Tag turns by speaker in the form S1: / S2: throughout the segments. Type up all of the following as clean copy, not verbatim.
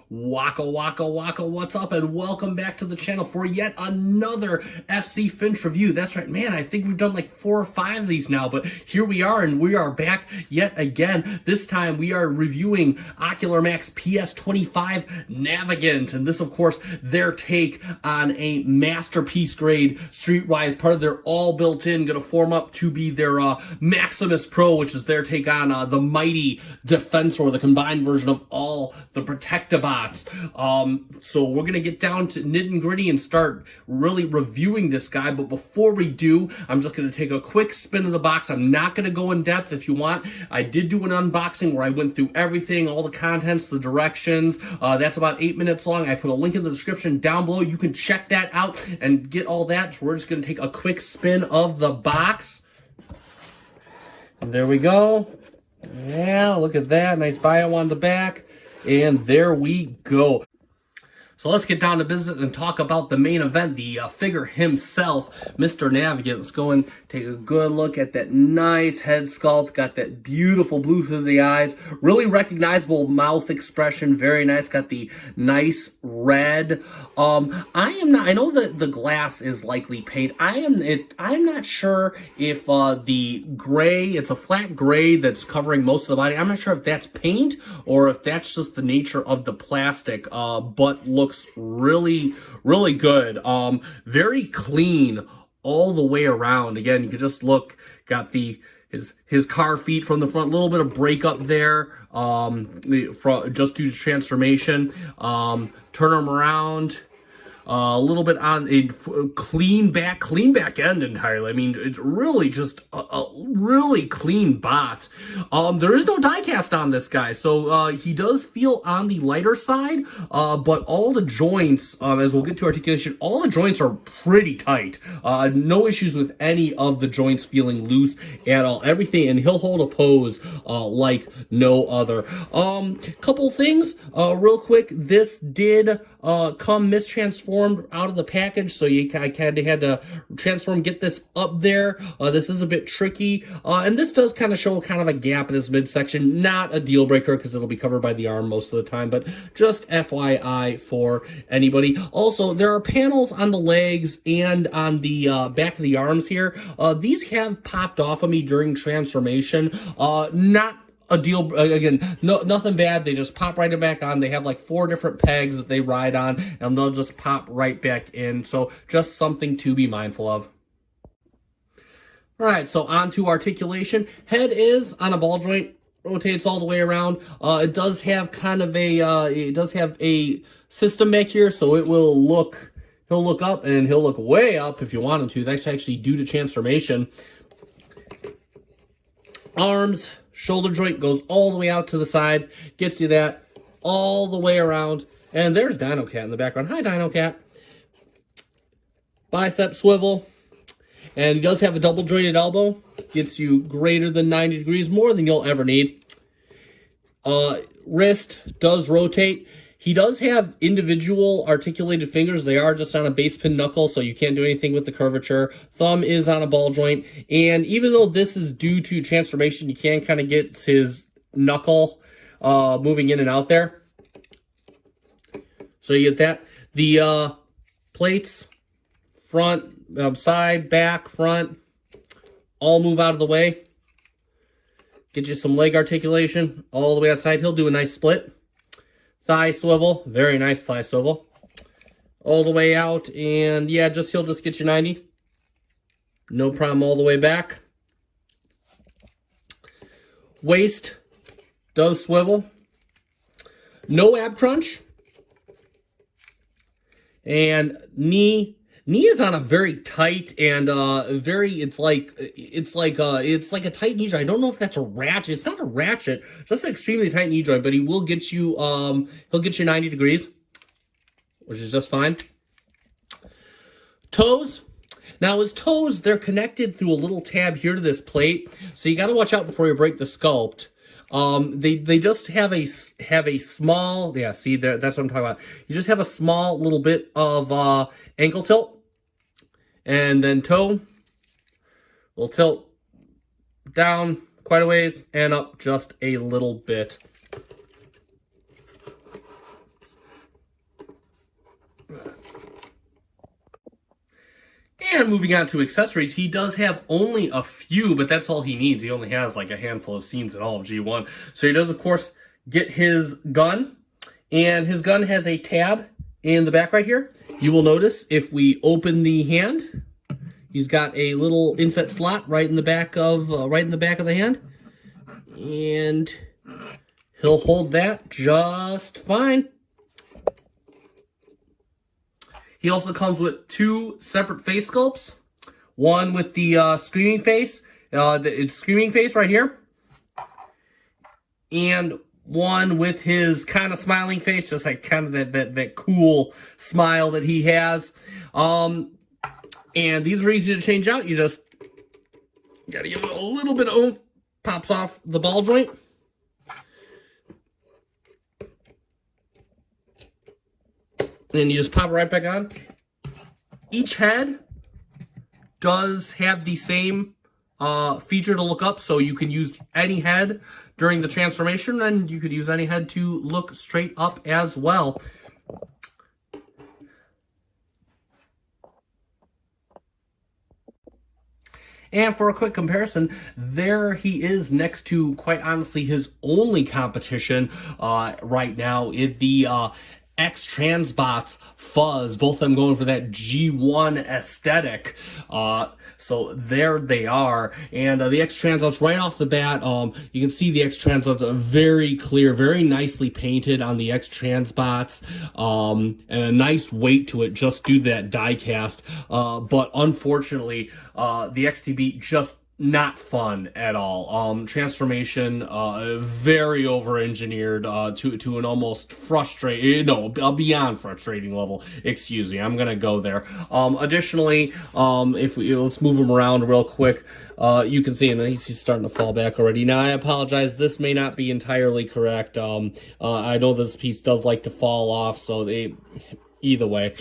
S1: Waka waka waka, what's up, and welcome back to the channel for yet another FC Finch review. That's right, man, I think we've done like 4 or 5 of these now, but here we are, and we are back yet again. This time we are reviewing Ocular Max PS-25 Navigant, and this, of course, their take on a masterpiece grade Streetwise, part of their all built-in, gonna form up to be their Maximus Pro, which is their take on the mighty Defensor, the combined version of all the Protectabots. So we're going to get down to nitty and gritty and start really reviewing this guy. But before we do, I'm just going to take a quick spin of the box. I'm not going to go in depth. If you want, I did do an unboxing where I went through everything, all the contents, the directions. That's about 8 minutes long. I put a link in the description down below. You can check that out and get all that. So we're just going to take a quick spin of the box. And there we go. Yeah, look at that. Nice bio on the back. And there we go. So let's get down to business and talk about the main event, the figure himself, Mr. Navigant. Let's go and take a good look at that nice head sculpt. Got that beautiful blue through the eyes. Really recognizable mouth expression. Very nice. Got the nice red. I know that the glass is likely paint. I'm not sure if the gray, it's a flat gray that's covering most of the body. I'm not sure if that's paint or if that's just the nature of the plastic, but looks really good. Very clean all the way around. Again, you can just look, got his car feet from the front, a little bit of breakup there, just due to transformation. Turn them around. A little bit on a clean back end entirely. I mean, it's really just a really clean bot. There is no die cast on this guy, so he does feel on the lighter side, but all the joints, as we'll get to articulation, all the joints are pretty tight. No issues with any of the joints feeling loose at all. Everything, and he'll hold a pose like no other. Couple things, real quick. This did come mistransformed out of the package, so I kind of had to transform, get this up there. This is a bit tricky, and this does kind of show kind of a gap in this midsection. Not a deal breaker because it'll be covered by the arm most of the time, but just FYI for anybody. Also, there are panels on the legs and on the back of the arms here. These have popped off of me during transformation. Not a deal, again, nothing bad. They just pop right back on. They have like 4 different pegs that they ride on, and they'll just pop right back in. So just something to be mindful of. All right, so on to articulation. Head is on a ball joint, rotates all the way around. It does have kind of a system back here, so it will look, he'll look up and he'll look way up if you want him to. That's actually due to transformation. Arms, shoulder joint goes all the way out to the side, gets you that all the way around. And there's Dino Cat in the background. Hi, Dino Cat. Bicep swivel. And he does have a double jointed elbow. Gets you greater than 90 degrees, more than you'll ever need. Wrist does rotate. He does have individual articulated fingers. They are just on a base pin knuckle, so you can't do anything with the curvature. Thumb is on a ball joint. And even though this is due to transformation, you can kind of get his knuckle moving in and out there. So you get that. The plates, front, side, back, front, all move out of the way. Get you some leg articulation all the way outside. He'll do a nice split. Thigh swivel, very nice thigh swivel. All the way out, and yeah, he'll just get you 90. No problem all the way back. Waist does swivel. No ab crunch. And knee is on a very tight and it's like a tight knee joint. I don't know if that's a ratchet. It's not a ratchet, just an extremely tight knee joint, but he will get you he'll get you 90 degrees, which is just fine. Toes. Now his toes, they're connected through a little tab here to this plate, so you got to watch out before you break the sculpt. They just have a small, yeah, see there, that's what I'm talking about. You just have a small little bit of ankle tilt. And then toe will tilt down quite a ways and up just a little bit. And moving on to accessories, he does have only a few, but that's all he needs. He only has like a handful of scenes in all of G1. So he does, of course, get his gun. And his gun has a tab in the back right here. You will notice if we open the hand, he's got a little inset slot right in the back of the hand. And he'll hold that just fine. He also comes with two separate face sculpts. One with the screaming face, it's screaming face right here. And one with his kind of smiling face, just like kind of that cool smile that he has. And these are easy to change out. You just gotta give it a little bit of oomph. Pops off the ball joint. And you just pop it right back on. Each head does have the same feature to look up, so you can use any head during the transformation, and you could use any head to look straight up as well. And for a quick comparison, there he is next to, quite honestly, his only competition right now in the X-Transbots Fuzz. Both of them going for that G1 aesthetic. So there they are. And the X-Transbots right off the bat, you can see the X-Transbots are very clear, very nicely painted on the X-Transbots, and a nice weight to it just due to that die cast. But unfortunately, the XTB just not fun at all. Transformation very over-engineered to an almost frustrating, no, beyond frustrating level. Excuse me, I'm gonna go there. Additionally, let's move him around real quick. You can see, and he's starting to fall back already. Now, I apologize, this may not be entirely correct. I know this piece does like to fall off, so either way,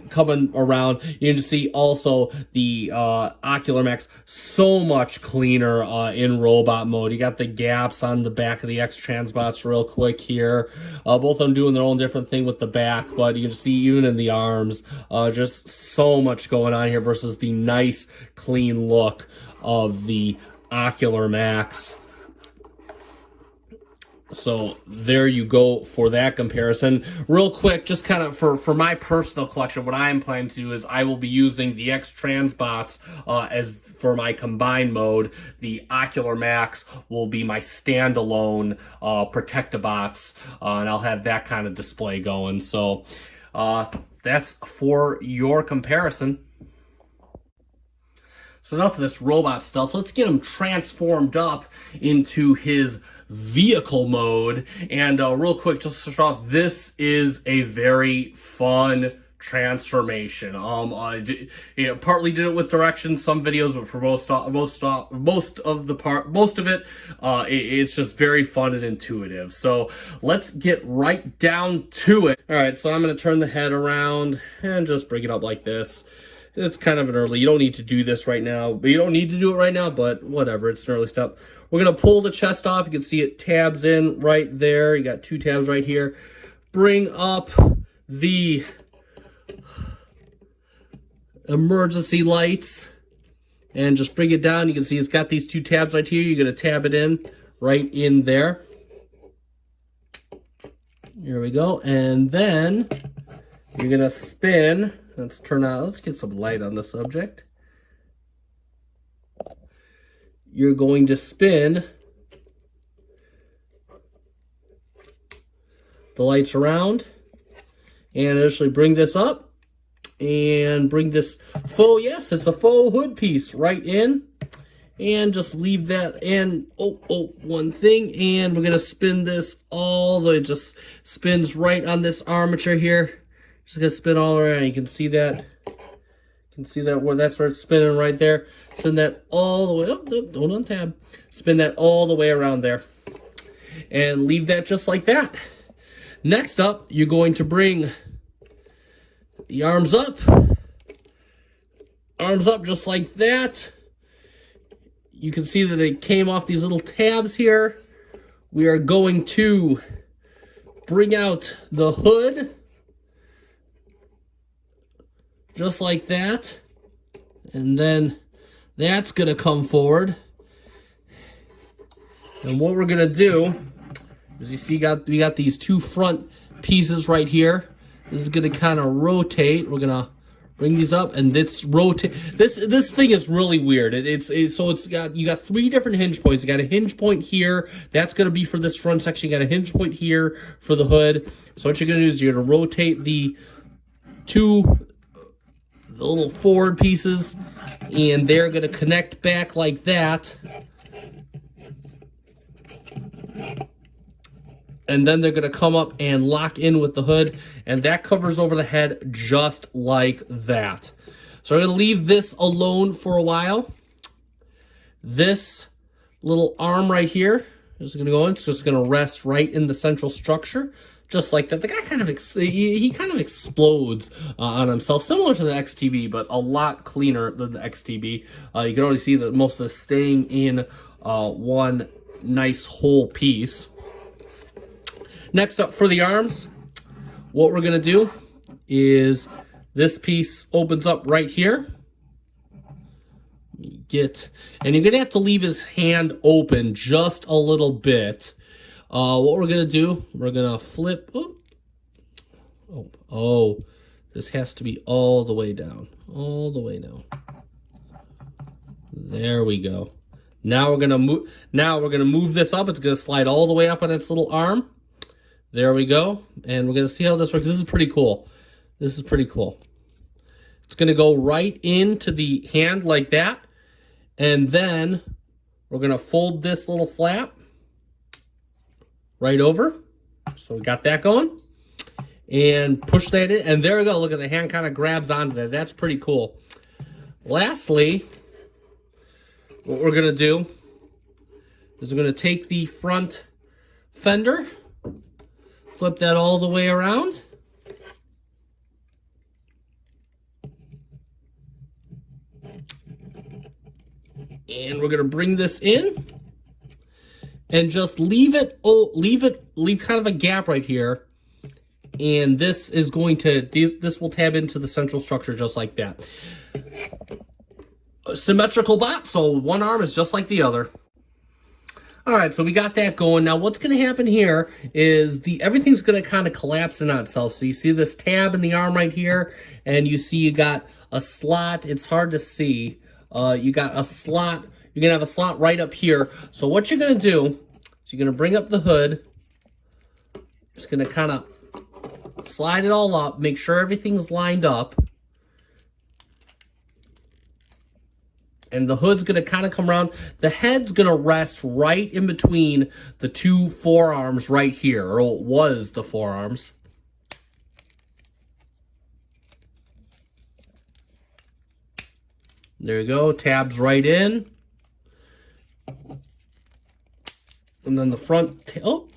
S1: coming around, you can see also the Ocular Max so much cleaner in robot mode. You got the gaps on the back of the X-Transbots real quick here. Both of them doing their own different thing with the back, but you can see even in the arms, just so much going on here versus the nice, clean look of the Ocular Max. So there you go for that comparison. Real quick, just kind of for my personal collection, what I'm planning to do is I will be using the X-Transbots as for my combined mode. The Ocular Max will be my standalone Protectobots, and I'll have that kind of display going. So that's for your comparison. So enough of this robot stuff. Let's get him transformed up into his vehicle mode. And real quick, just to start off, this is a very fun transformation. Partly did it with directions, some videos, but for most of it, it's just very fun and intuitive. So let's get right down to it. All right, so I'm going to turn the head around and just bring it up like this. It's kind of an early, you don't need to do this right now, but you don't need to do it right now, but whatever, it's an early step. We're going to pull the chest off. You can see it tabs in right there. You got two tabs right here. Bring up the emergency lights and just bring it down. You can see it's got these two tabs right here. You're going to tab it in right in there. Here we go. And then you're going to spin. Let's get some light on the subject. You're going to spin the lights around and actually bring this up and bring this faux, yes, it's a faux hood piece right in, and just leave that in. One thing, and we're going to spin this all the way, just spins right on this armature here. Just gonna spin all around. You can see that. Where that's where it's spinning right there. Spin that all the way. Oh, don't untab. Spin that all the way around there, and leave that just like that. Next up, you're going to bring the arms up. Arms up just like that. You can see that it came off these little tabs here. We are going to bring out the hood. Just like that. And then that's going to come forward. And what we're going to do is, you see, we got these two front pieces right here. This is going to kind of rotate. We're going to bring these up, and this rotate. This thing is really weird. You got three different hinge points. You got a hinge point here. That's going to be for this front section. You got a hinge point here for the hood. So what you're going to do is you're going to rotate the little forward pieces, and they're going to connect back like that. And then they're going to come up and lock in with the hood, and that covers over the head just like that. So I'm going to leave this alone for a while. This little arm right here is going to go in. It's just going to rest right in the central structure, just like that. The guy kind of he kind of explodes on himself, similar to the XTB, but a lot cleaner than the XTB. You can already see that most of this staying in one nice whole piece. Next up for the arms, what we're going to do is this piece opens up right here. And you're going to have to leave his hand open just a little bit. What we're going to do, we're going to flip. Oh, this has to be all the way down. All the way down. There we go. Now we're going to move. Now we're going to move this up. It's going to slide all the way up on its little arm. There we go. And we're going to see how this works. This is pretty cool. This is pretty cool. It's going to go right into the hand like that. And then we're going to fold this little flap right over. So we got that going. And push that in. And there we go. Look at the hand kind of grabs onto that. That's pretty cool. Lastly, what we're going to do is we're going to take the front fender, flip that all the way around. And we're going to bring this in and just leave kind of a gap right here. And this is going to, this will tab into the central structure just like that. A symmetrical bot, so one arm is just like the other. All right, so we got that going. Now what's going to happen here is everything's going to kind of collapse in on itself. So you see this tab in the arm right here, and you see you got a slot. It's hard to see. You got a slot. You're going to have a slot right up here. So what you're going to do is you're going to bring up the hood. Just going to kind of slide it all up. Make sure everything's lined up. And the hood's going to kind of come around. The head's going to rest right in between the two forearms right here. Or it was the forearms. There you go. Tabs right in. And then the front. Oh.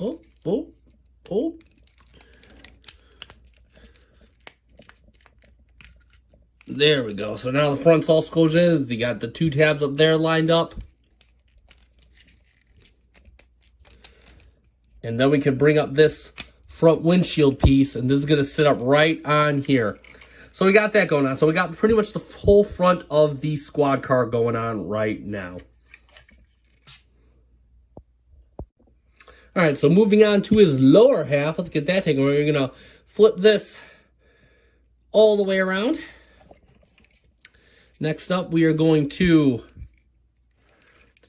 S1: There we go. So now the front's all goes in. You got the two tabs up there lined up. And then we can bring up this front windshield piece, and this is going to sit up right on here. So we got that going on. So we got pretty much the whole front of the squad car going on right now. All right, so moving on to his lower half. Let's get that taken. We're going to flip this all the way around. Next up, we are going to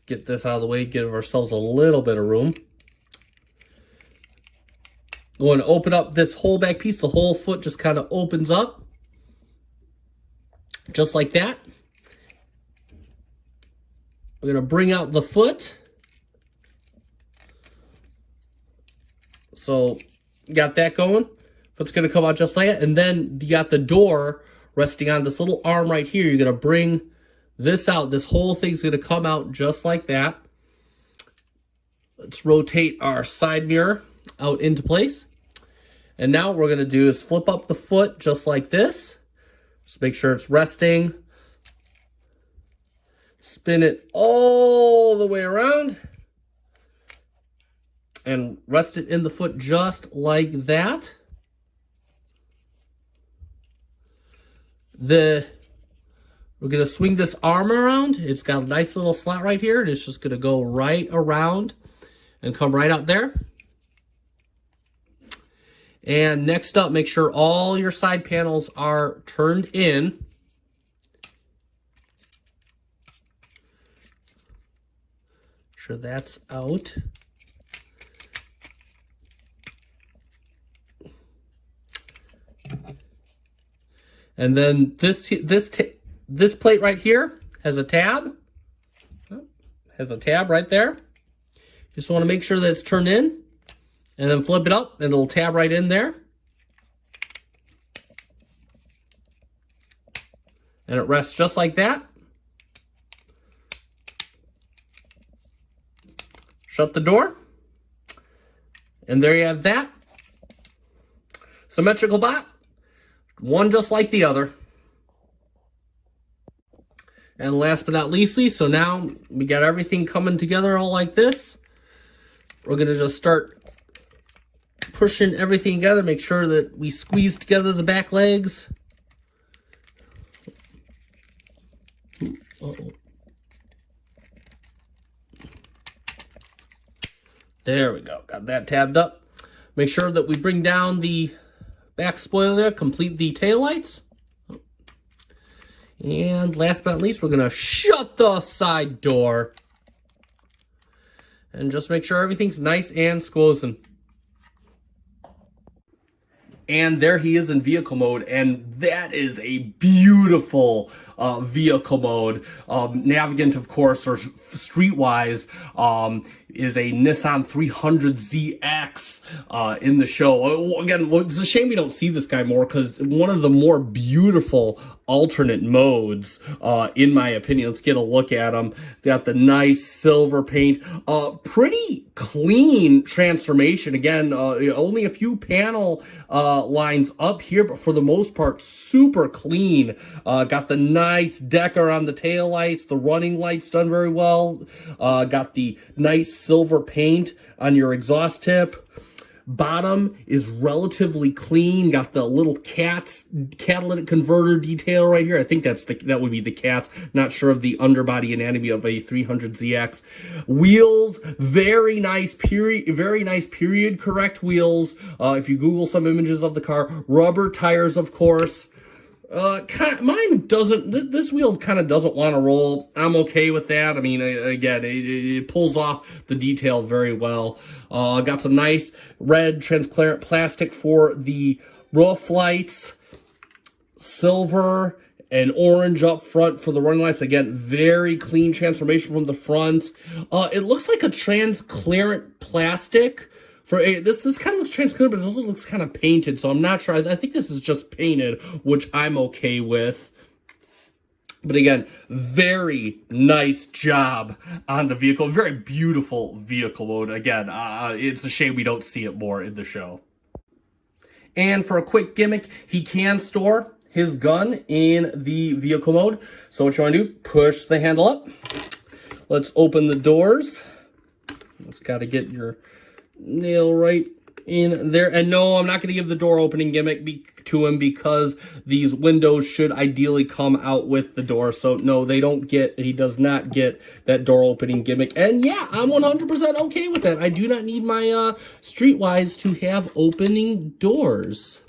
S1: get this out of the way, give ourselves a little bit of room. Going to open up this whole back piece. The whole foot just kind of opens up. Just like that. We're going to bring out the foot. So, got that going. Foot's going to come out just like that. And then you got the door resting on this little arm right here. You're going to bring this out. This whole thing's going to come out just like that. Let's rotate our side mirror out into place. And now what we're going to do is flip up the foot just like this. Just make sure it's resting. Spin it all the way around. And rest it in the foot just like that. We're We're going to swing this arm around. It's got a nice little slot right here, and it's just going to go right around and come right out there. And next up, make sure all your side panels are turned in. Sure that's out. And then this plate right here has a tab. Has a tab right there. Just want to make sure that it's turned in. And then flip it up, and it'll tab right in there. And it rests just like that. Shut the door. And there you have that. Symmetrical bot. One just like the other. And last but not leastly, so now we got everything coming together all like this. We're going to just start pushing everything together. Make sure that we squeeze together the back legs. Uh-oh. There we go. Got that tabbed up. Make sure that we bring down the back spoiler there. Complete the taillights. And last but not least, we're going to shut the side door. And just make sure everything's nice and squozen. And there he is in vehicle mode, and that is a beautiful vehicle mode. Navigant, of course, or Streetwise, is a Nissan 300ZX in the show. Again, it's a shame we don't see this guy more, because one of the more beautiful alternate modes, in my opinion. Let's get a look at him. Got the nice silver paint. Pretty clean transformation. Again, only a few panel lines up here, but for the most part, super clean. Got the nice decker on the tail lights, the running lights done very well. Got the nice silver paint on your exhaust tip. Bottom is relatively clean. Got the little catalytic converter detail right here. I think that would be the cats. Not sure of the underbody anatomy of a 300ZX. Wheels, very nice period correct wheels. If you Google some images of the car, rubber tires, of course. Mine doesn't. This wheel kind of doesn't want to roll. I'm okay with that. I mean, again, it pulls off the detail very well. Got some nice red transparent plastic for the roof lights, silver and orange up front for the running lights. Again, very clean transformation from the front. It looks like a transparent plastic. For this kind of looks transparent, but it also looks kind of painted, so I'm not sure. I think this is just painted, which I'm okay with. But again, very nice job on the vehicle. Very beautiful vehicle mode. Again, it's a shame we don't see it more in the show. And for a quick gimmick, he can store his gun in the vehicle mode. So what you want to do, push the handle up. Let's open the doors. It's got to get your nail right in there. And no, I'm not going to give the door opening gimmick to him, because these windows should ideally come out with the door. So no, he does not get that door opening gimmick. And yeah, I'm 100% okay with that. I do not need my Streetwise to have opening doors.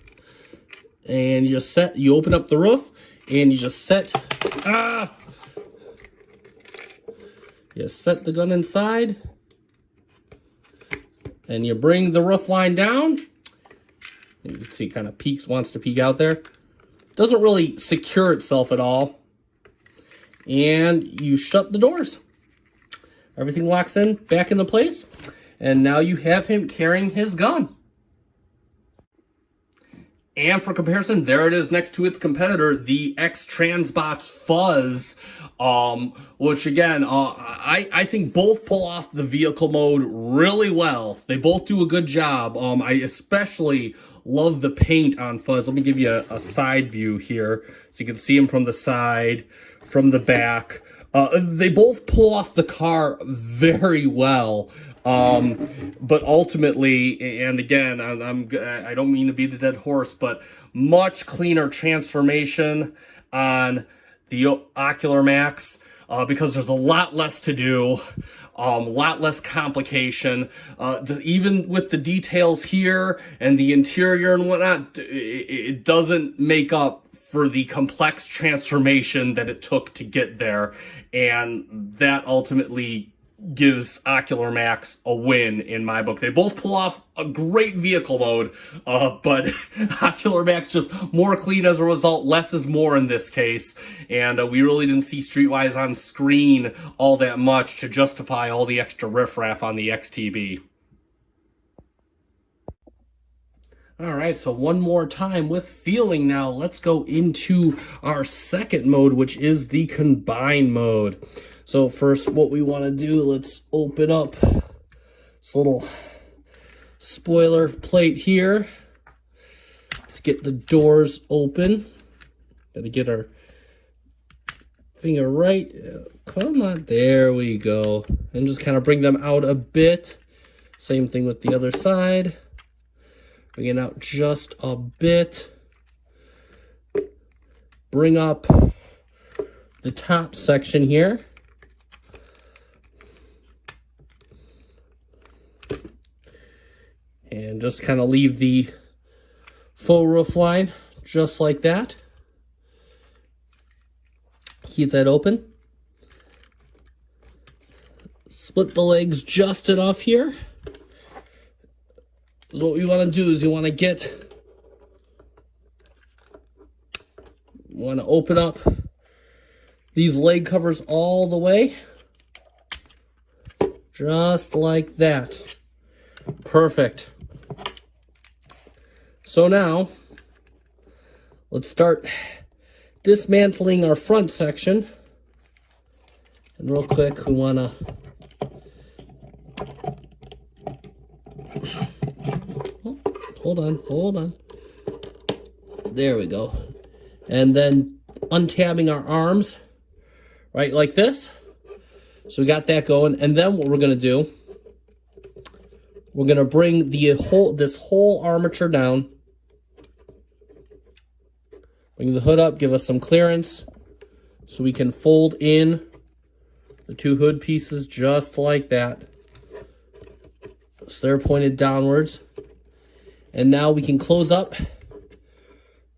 S1: And you open up the roof, and you just set the gun inside. And you bring the roof line down. You can see it kind of wants to peek out there. Doesn't really secure itself at all. And you shut the doors. Everything locks in, back into place. And now you have him carrying his gun. And for comparison, there it is next to its competitor, the X-Transbox Fuzz. Which again, I think both pull off the vehicle mode really well. They both do a good job. I especially love the paint on Fuzz. Let me give you a side view here, so you can see him from the side, from the back. They both pull off the car very well. But ultimately, and again, I don't mean to be the dead horse, but much cleaner transformation on the Ocular Max, because there's a lot less to do, a lot less complication. Even with the details here and the interior and whatnot, it doesn't make up for the complex transformation that it took to get there. And that ultimately gives Ocular Max a win in my book. They both pull off a great vehicle mode, but Ocular Max just more clean as a result. Less is more in this case, and we really didn't see Streetwise on screen all that much to justify all the extra riffraff on the XTB. All right, so one more time with feeling now. Let's go into our second mode, which is the combine mode. So first, what we want to do, let's open up this little spoiler plate here. Let's get the doors open. Gotta get our finger right. Come on, there we go. And just kind of bring them out a bit. Same thing with the other side. Bring it out just a bit. Bring up the top section here. And just kind of leave the faux roof line just like that. Keep that open. Split the legs just enough here. So what you want to do is you want to open up these leg covers all the way. Just like that. Perfect. So now, let's start dismantling our front section. And real quick, we want to hold on. There we go. And then untabbing our arms, right, like this. So we got that going. And then what we're going to do, we're going to bring this whole armature down. Bring the hood up, give us some clearance so we can fold in the two hood pieces just like that. So they're pointed downwards. And now we can close up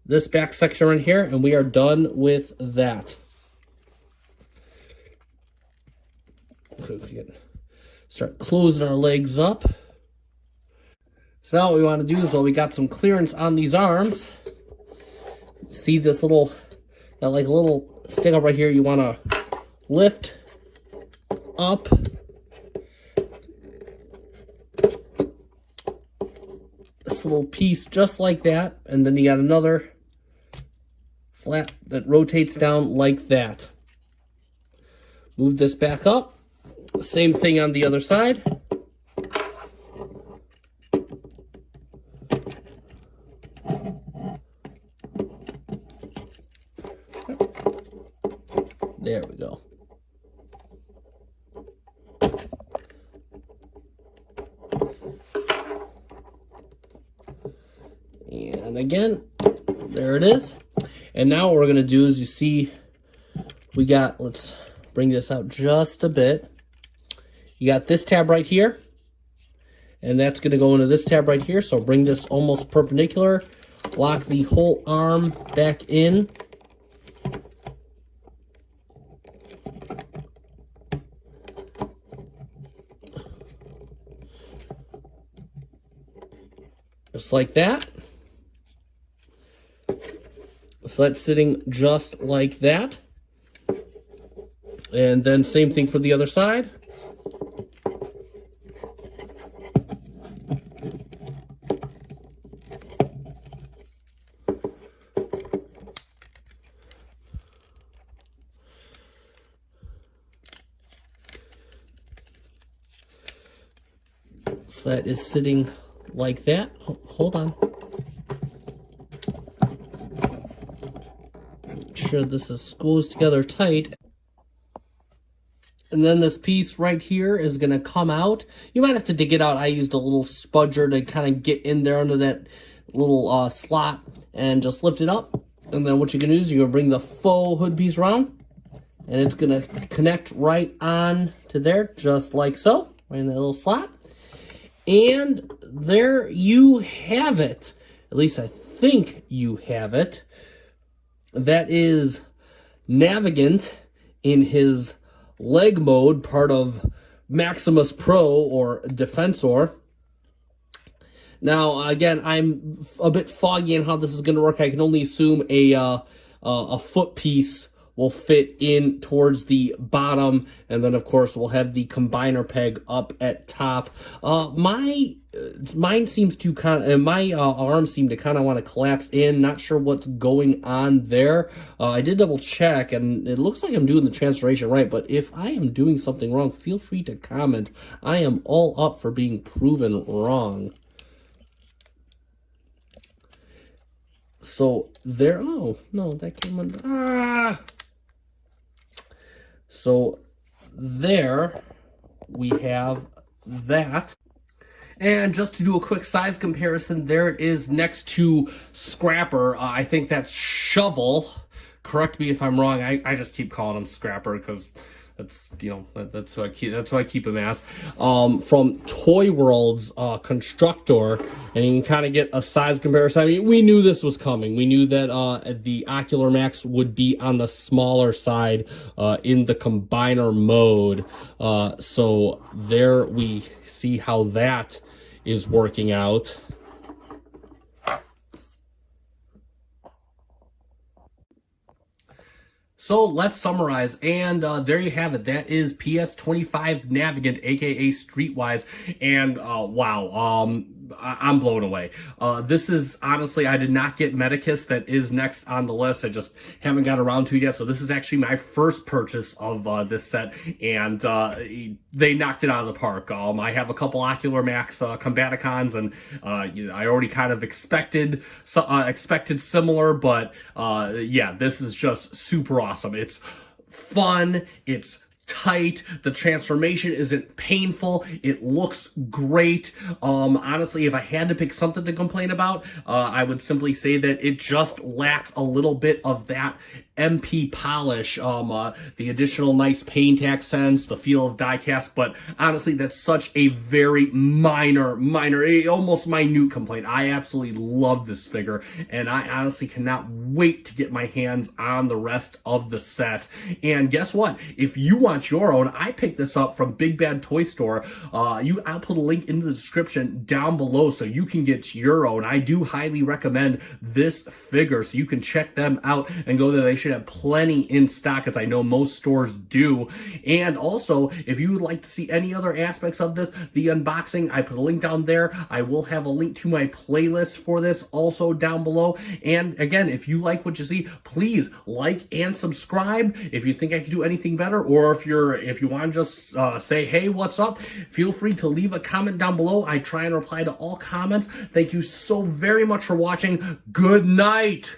S1: this back section right here, and we are done with that. Okay, we can start closing our legs up. So now what we want to do is, well, we got some clearance on these arms. See this little, like a little stick up right here, you want to lift up. This little piece just like that, and then you got another flap that rotates down like that. Move this back up. Same thing on the other side. There we go. And again, there it is. And now what we're going to do is, you see, let's bring this out just a bit. You got this tab right here, and that's going to go into this tab right here. So bring this almost perpendicular, lock the whole arm back in. Just like that. So that's sitting just like that. And then same thing for the other side. So that is sitting like that. Hold on. Make sure this goes together tight. And then this piece right here is going to come out. You might have to dig it out. I used a little spudger to kind of get in there under that little slot and just lift it up. And then what you're going to do is you're going to bring the faux hood piece around, and it's going to connect right on to there, just like so, right in that little slot. And there you have it. At least I think you have it. That is Navigant in his leg mode, part of Maximus Pro or Defensor. Now, again, I'm a bit foggy on how this is going to work. I can only assume a foot piece will fit in towards the bottom, and then, of course, we'll have the combiner peg up at top. Mine seems to my arms seem to kind of want to collapse in. Not sure what's going on there. I did double check, and it looks like I'm doing the transformation right, but if I am doing something wrong, feel free to comment. I am all up for being proven wrong. So there, oh, no, that came under, So there we have that. And just to do a quick size comparison, there it is next to Scrapper. I think that's Shovel. Correct me if I'm wrong. I just keep calling him Scrapper because that's, you know, that's who I keep him as. From Toy World's Constructor, and you can kind of get a size comparison. I mean, we knew this was coming. We knew that the Ocular Max would be on the smaller side in the combiner mode. So there we see how that is working out. So let's summarize, and there you have it. That is PS-25 Navigant, aka Streetwise, and wow, I'm blown away. This is, honestly, I did not get Medicus. That is next on the list. I just haven't got around to it yet. So this is actually my first purchase of this set, and they knocked it out of the park. I have a couple Ocular Max Combaticons, and you know, I already kind of expected similar, but yeah, this is just super awesome. It's fun. It's tight. The transformation isn't painful. It looks great. Honestly, if I had to pick something to complain about, I would simply say that it just lacks a little bit of that MP polish, the additional nice paint accents, the feel of diecast, but honestly, that's such a very minor, almost minute complaint. I absolutely love this figure, and I honestly cannot wait to get my hands on the rest of the set. And guess what? If you want your own, I picked this up from Big Bad Toy Store. I'll put a link in the description down below so you can get your own. I do highly recommend this figure, so you can check them out and go there. They should have plenty in stock, as I know most stores do. And also, if you would like to see any other aspects of this, the unboxing, I put a link down there. I will have a link to my playlist for this also down below. And again, if you like what you see, please like and subscribe. If you think I can do anything better, or if you want to just say, hey, what's up, feel free to leave a comment down below. I try and reply to all comments. Thank you so very much for watching. Good night.